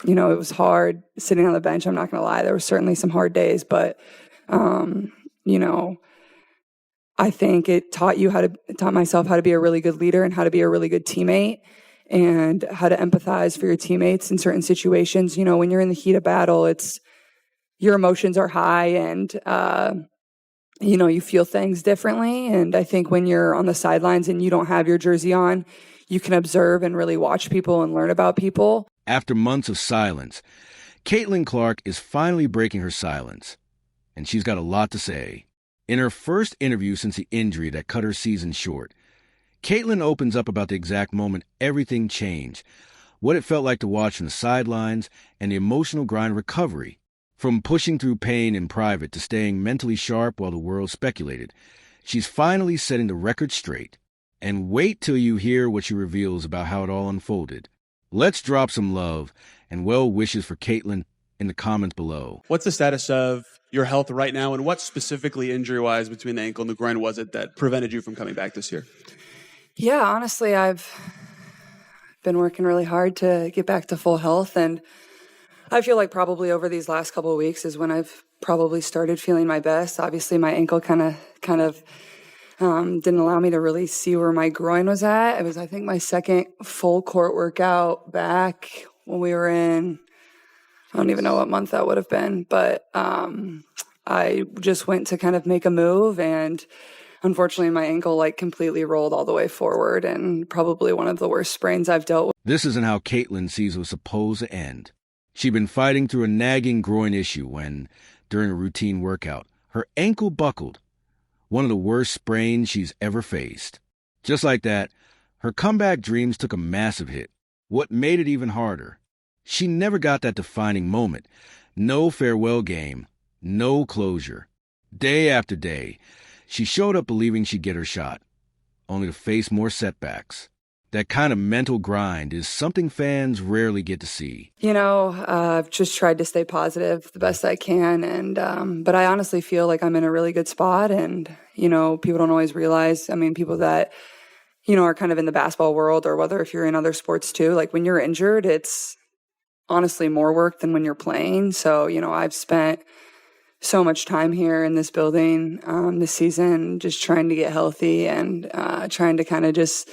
it was hard sitting on the bench. I'm not going to lie. There were certainly some hard days, but, you know, I think it taught myself how to be a really good leader and how to be a really good teammate and how to empathize for your teammates in certain situations. When you're in the heat of battle, your emotions are high and, you feel things differently. And I think when you're on the sidelines and you don't have your jersey on, you can observe and really watch people and learn about people. After months of silence, Caitlin Clark is finally breaking her silence, and she's got a lot to say. In her first interview since the injury that cut her season short, Caitlin opens up about the exact moment everything changed, what it felt like to watch from the sidelines, and the emotional grind of recovery. From pushing through pain in private to staying mentally sharp while the world speculated, she's finally setting the record straight. And wait till you hear what she reveals about how it all unfolded. Let's drop some love and well wishes for Caitlin in the comments below. What's the status of your health right now, and what specifically injury-wise between the ankle and the groin was it that prevented you from coming back this year? Yeah, honestly, I've been working really hard to get back to full health, and I feel like probably over these last couple of weeks is when I've probably started feeling my best. Obviously, my ankle kind of didn't allow me to really see where my groin was at. It was, I think, my second full court workout back when we were in, I don't even know what month that would have been, but I just went to kind of make a move, and unfortunately my ankle completely rolled all the way forward, and probably one of the worst sprains I've dealt with. This isn't how Caitlin sees it was supposed to end. She'd been fighting through a nagging groin issue when, during a routine workout, her ankle buckled, one of the worst sprains she's ever faced. Just like that, her comeback dreams took a massive hit. What made it even harder? She never got that defining moment. No farewell game, no closure. Day after day, she showed up believing she'd get her shot, only to face more setbacks. That kind of mental grind is something fans rarely get to see. I've just tried to stay positive the best I can, and but I honestly feel like I'm in a really good spot, and, people don't always realize, people that, are kind of in the basketball world, or whether if you're in other sports too, when you're injured, it's honestly more work than when you're playing. So, I've spent so much time here in this building this season just trying to get healthy and trying to kind of just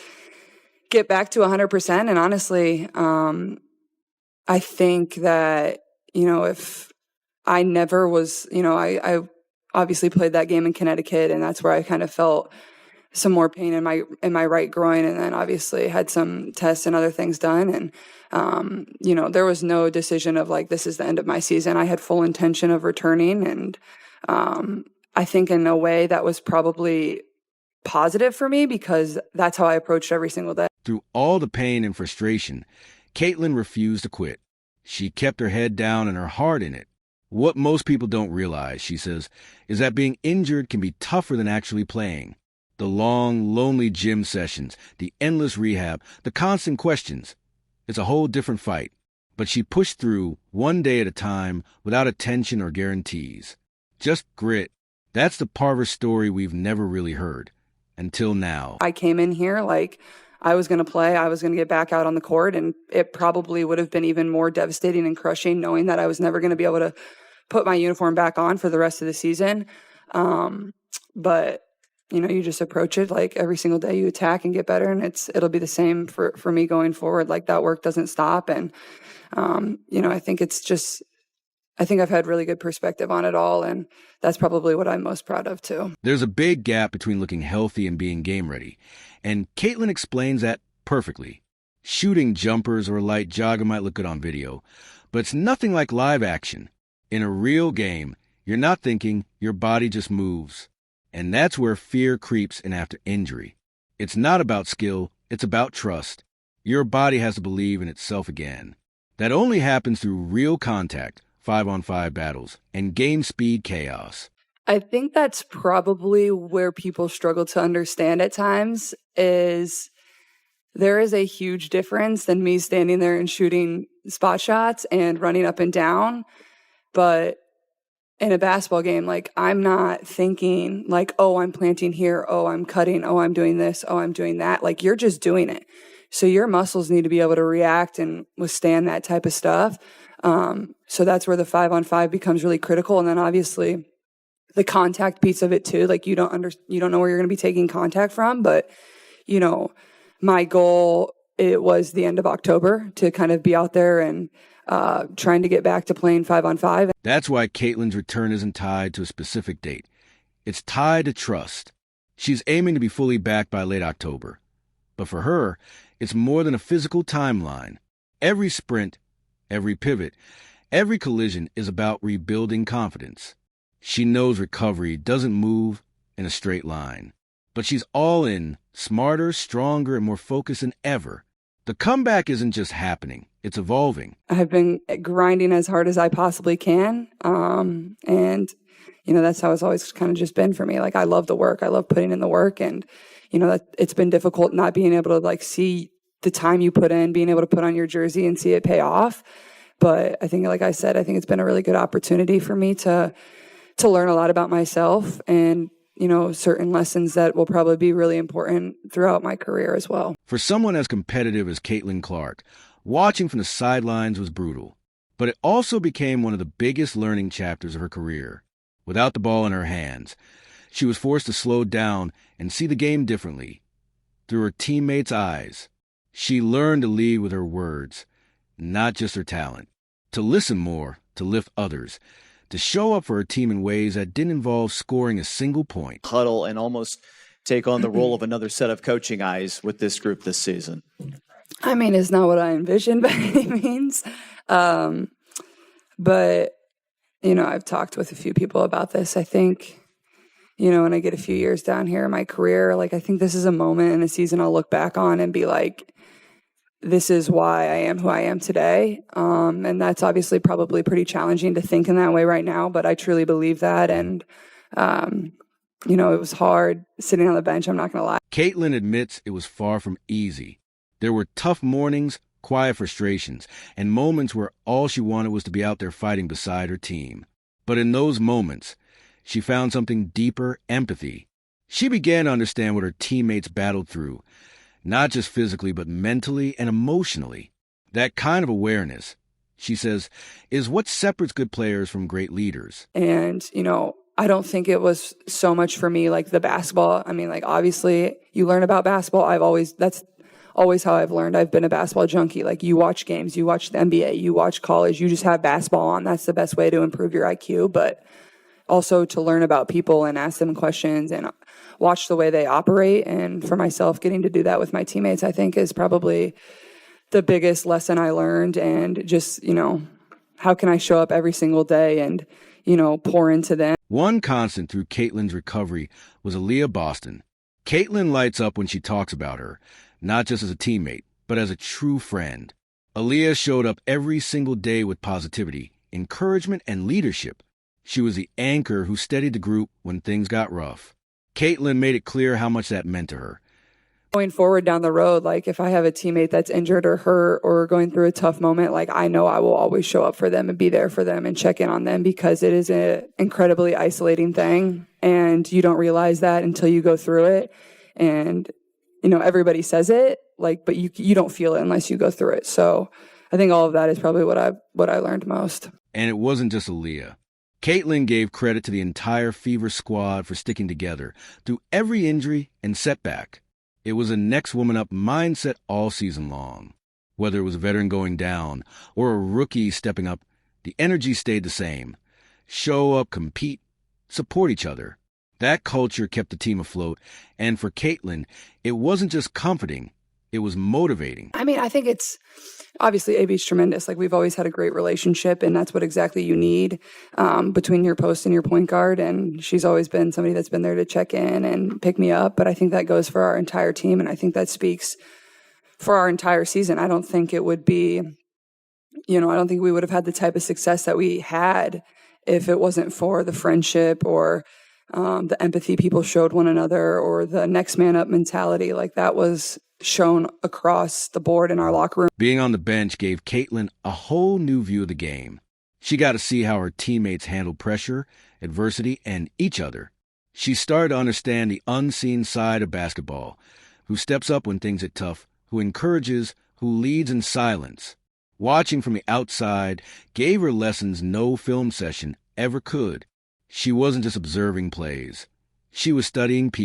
get back to 100%. And honestly, I think that, if I never was, I obviously played that game in Connecticut, and that's where I kind of felt some more pain in my right groin, and then obviously had some tests and other things done. And, there was no decision of this is the end of my season. I had full intention of returning. And I think in a way that was probably positive for me, because that's how I approached every single day. Through all the pain and frustration, Caitlin refused to quit. She kept her head down and her heart in it. What most people don't realize, she says, is that being injured can be tougher than actually playing. The long, lonely gym sessions, the endless rehab, the constant questions. It's a whole different fight. But she pushed through one day at a time without attention or guarantees. Just grit. That's the part of her story we've never really heard. Until now. I came in here I was going to play. I was going to get back out on the court, and it probably would have been even more devastating and crushing knowing that I was never going to be able to put my uniform back on for the rest of the season. But, you just approach it every single day you attack and get better, and it'll be the same for me going forward. That work doesn't stop. And, I think I've had really good perspective on it all, and that's probably what I'm most proud of, too. There's a big gap between looking healthy and being game ready, and Caitlin explains that perfectly. Shooting jumpers or a light jogger might look good on video, but it's nothing like live action. In a real game, you're not thinking, your body just moves. And that's where fear creeps in after injury. It's not about skill, it's about trust. Your body has to believe in itself again. That only happens through real contact, 5-on-5 battles, and game speed chaos. I think that's probably where people struggle to understand at times, is there is a huge difference than me standing there and shooting spot shots and running up and down. But in a basketball game, I'm not thinking oh, I'm planting here, oh, I'm cutting, oh, I'm doing this, oh, I'm doing that. You're just doing it. So your muscles need to be able to react and withstand that type of stuff. So that's where the 5-on-5 becomes really critical. And then obviously the contact piece of it too. Like you don't know where you're going to be taking contact from, but you know, my goal, it was the end of October to kind of be out there and trying to get back to playing 5-on-5. That's why Caitlin's return isn't tied to a specific date. It's tied to trust. She's aiming to be fully back by late October. But for her, it's more than a physical timeline. Every sprint, every pivot, every collision is about rebuilding confidence. She knows recovery doesn't move in a straight line. But she's all in, smarter, stronger, and more focused than ever. The comeback isn't just happening, it's evolving. I've been grinding as hard as I possibly can. And, you know, that's how it's always kind of just been for me. Like, I love the work. I love putting in the work. And, you know, it's been difficult not being able to, like, see the time you put in, being able to put on your jersey and see it pay off. But I think, like I said, I think it's been a really good opportunity for me to learn a lot about myself and, you know, certain lessons that will probably be really important throughout my career as well. For someone as competitive as Caitlin Clark, watching from the sidelines was brutal. But it also became one of the biggest learning chapters of her career. Without the ball in her hands, she was forced to slow down and see the game differently. Through her teammates' eyes, she learned to lead with her words, not just her talent. To listen more, to lift others, to show up for her team in ways that didn't involve scoring a single point. Huddle and almost take on the role of another set of coaching eyes with this group this season. I mean, it's not what I envisioned by any means. But, you know, I've talked with a few people about this. I think, you know, when I get a few years down here in my career, like, I think this is a moment in a season I'll look back on and be like, this is why I am who I am today. And that's obviously probably pretty challenging to think in that way right now, but I truly believe that. And, you know, it was hard sitting on the bench, I'm not going to lie. Caitlin admits it was far from easy. There were tough mornings, quiet frustrations, and moments where all she wanted was to be out there fighting beside her team. But in those moments, she found something deeper: empathy. She began to understand what her teammates battled through, not just physically, but mentally and emotionally. That kind of awareness, she says, is what separates good players from great leaders. And, you know, I don't think it was so much for me like the basketball. I mean, like, obviously you learn about basketball. That's always how I've learned. I've been a basketball junkie. Like, you watch games, you watch the NBA, you watch college, you just have basketball on. That's the best way to improve your IQ. But also to learn about people and ask them questions and watch the way they operate. And for myself, getting to do that with my teammates, I think, is probably the biggest lesson I learned. And just, you know, how can I show up every single day and, you know, pour into them? One constant through Caitlin's recovery was Aaliyah Boston. Caitlin lights up when she talks about her, not just as a teammate, but as a true friend. Aaliyah showed up every single day with positivity, encouragement, and leadership. She was the anchor who steadied the group when things got rough. Caitlin made it clear how much that meant to her. Going forward down the road, like, if I have a teammate that's injured or hurt or going through a tough moment, like, I know I will always show up for them and be there for them and check in on them, because it is an incredibly isolating thing. And you don't realize that until you go through it. And, you know, everybody says it, like, but you don't feel it unless you go through it. So I think all of that is probably what I learned most. And it wasn't just Aaliyah. Caitlin gave credit to the entire Fever squad for sticking together through every injury and setback. It was a next woman up mindset all season long. Whether it was a veteran going down or a rookie stepping up, the energy stayed the same. Show up, compete, support each other. That culture kept the team afloat. And for Caitlin, it wasn't just comforting, it was motivating. I mean, I think it's obviously AB's tremendous. Like, we've always had a great relationship, and that's what exactly you need between your post and your point guard. And she's always been somebody that's been there to check in and pick me up. But I think that goes for our entire team, and I think that speaks for our entire season. I don't think it would be, you know, I don't think we would have had the type of success that we had if it wasn't for the friendship or the empathy people showed one another or the next man up mentality. Like, that was shown across the board in our locker room. Being on the bench gave Caitlin a whole new view of the game. She got to see how her teammates handled pressure, adversity, and each other. She started to understand the unseen side of basketball, who steps up when things get tough, who who encourages, who leads in silence. Watching from the outside gave her lessons no film session ever could. She wasn't just observing plays. She was studying people.